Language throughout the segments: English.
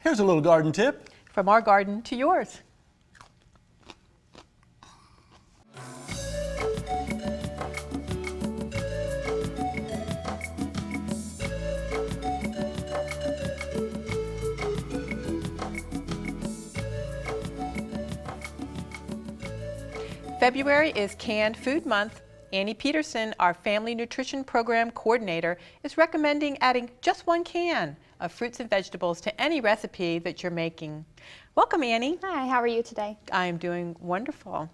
Here's a little garden tip. From our garden to yours. February is Canned Food Month. Annie Peterson, our Family Nutrition Program Coordinator, is recommending adding just one can of fruits and vegetables to any recipe that you're making. Welcome, Annie. Hi, how are you today? I am doing wonderful.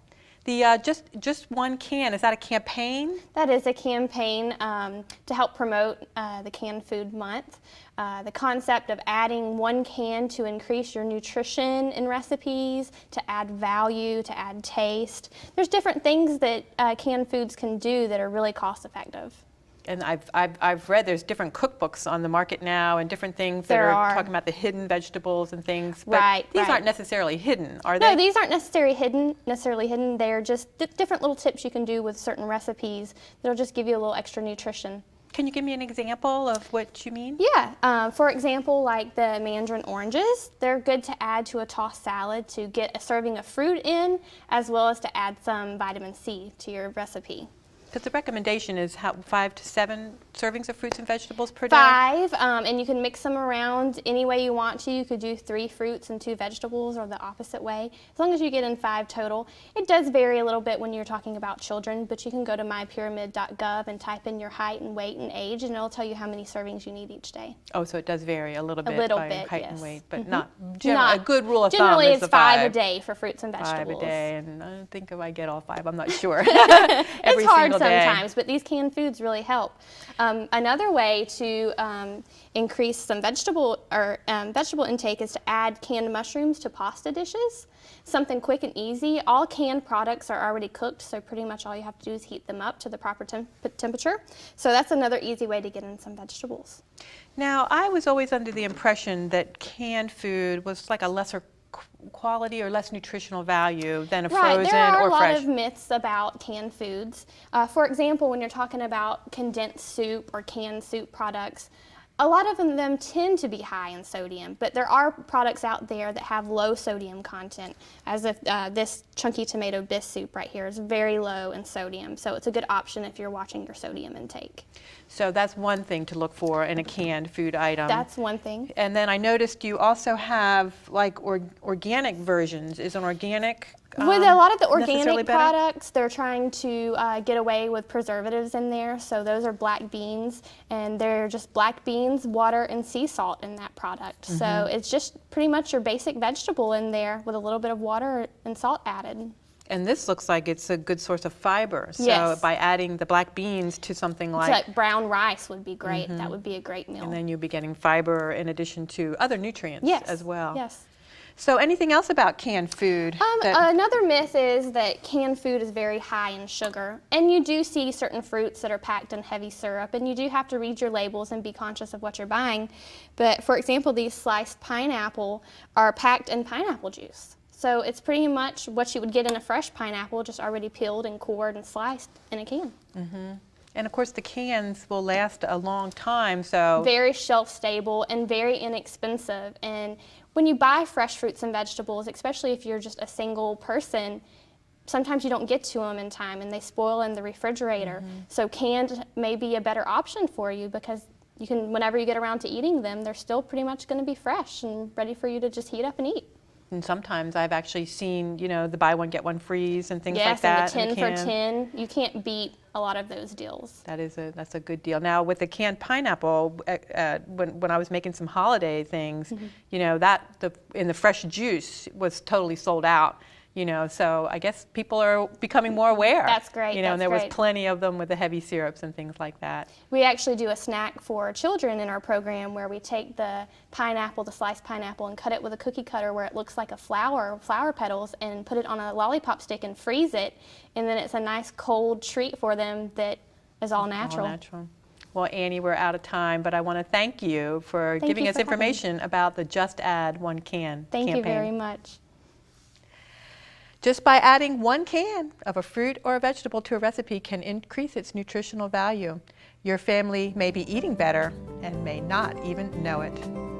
The just one can, is that a campaign? That is a campaign to help promote the Canned Food Month. The concept of adding one can to increase your nutrition in recipes, to add value, to add taste. There's different things that canned foods can do that are really cost effective. And I've read there's different cookbooks on the market now and different things that are talking about the hidden vegetables and things. But these aren't necessarily hidden, are they? No, these aren't necessarily hidden. They're just different little tips you can do with certain recipes that'll just give you a little extra nutrition. Can you give me an example of what you mean? Yeah, for example, like the mandarin oranges, they're good to add to a tossed salad to get a serving of fruit in, as well as to add some vitamin C to your recipe. Because the recommendation is 5 to 7 servings of fruits and vegetables per day? 5, and you can mix them around any way you want to. You could do 3 fruits and 2 vegetables, or the opposite way, as long as you get in 5 total. It does vary a little bit when you're talking about children, but you can go to mypyramid.gov and type in your height and weight and age, and it'll tell you how many servings you need each day. Oh, so it does vary a little bit by height and weight, but not a good rule of thumb. Generally, is it's 5 a day for fruits and vegetables. 5 a day, and I don't think if I get all 5, I'm not sure. It's hard sometimes, but these canned foods really help. Another way to increase some vegetable intake is to add canned mushrooms to pasta dishes. Something quick and easy. All canned products are already cooked, so pretty much all you have to do is heat them up to the proper temperature. So that's another easy way to get in some vegetables. Now, I was always under the impression that canned food was like a lesser quality or less nutritional value than a frozen or fresh. There are a lot of myths about canned foods. For example, when you're talking about condensed soup or canned soup products, a lot of them tend to be high in sodium, but there are products out there that have low sodium content, as if this chunky tomato bisque soup right here is very low in sodium, so it's a good option if you're watching your sodium intake. So that's one thing to look for in a canned food item. That's one thing. And then I noticed you also have like organic versions. Is an organic with a lot of the organic products, they're trying to get away with preservatives in there. So those are black beans, and they're just black beans, water, and sea salt in that product. Mm-hmm. So it's just pretty much your basic vegetable in there with a little bit of water and salt added. And this looks like it's a good source of fiber. So yes. By adding the black beans to something like brown rice would be great. Mm-hmm. That would be a great meal. And then you'll be getting fiber in addition to other nutrients as well. Yes. So anything else about canned food? Another myth is that canned food is very high in sugar. And you do see certain fruits that are packed in heavy syrup, and you do have to read your labels and be conscious of what you're buying. But for example, these sliced pineapple are packed in pineapple juice. So it's pretty much what you would get in a fresh pineapple, just already peeled and cored and sliced in a can. Mm-hmm. And of course the cans will last a long time, so... Very shelf stable and very inexpensive. And when you buy fresh fruits and vegetables, especially if you're just a single person, sometimes you don't get to them in time and they spoil in the refrigerator. Mm-hmm. So canned may be a better option for you because you can, whenever you get around to eating them, they're still pretty much going to be fresh and ready for you to just heat up and eat. And sometimes I've actually seen, the buy one, get one frees and things like that. Yes, and the 10 for 10. You can't beat a lot of those deals. That's a good deal. Now, with the canned pineapple, when I was making some holiday things, mm-hmm. In the fresh juice was totally sold out. So I guess people are becoming more aware. That's great. And there was plenty of them with the heavy syrups and things like that. We actually do a snack for children in our program where we take the sliced pineapple, and cut it with a cookie cutter where it looks like a flower petals, and put it on a lollipop stick and freeze it. And then it's a nice cold treat for them that is all natural. All natural. Well, Annie, we're out of time, but I want to thank you for giving us information about the Just Add One Can campaign. Thank you very much. Just by adding one can of a fruit or a vegetable to a recipe can increase its nutritional value. Your family may be eating better and may not even know it.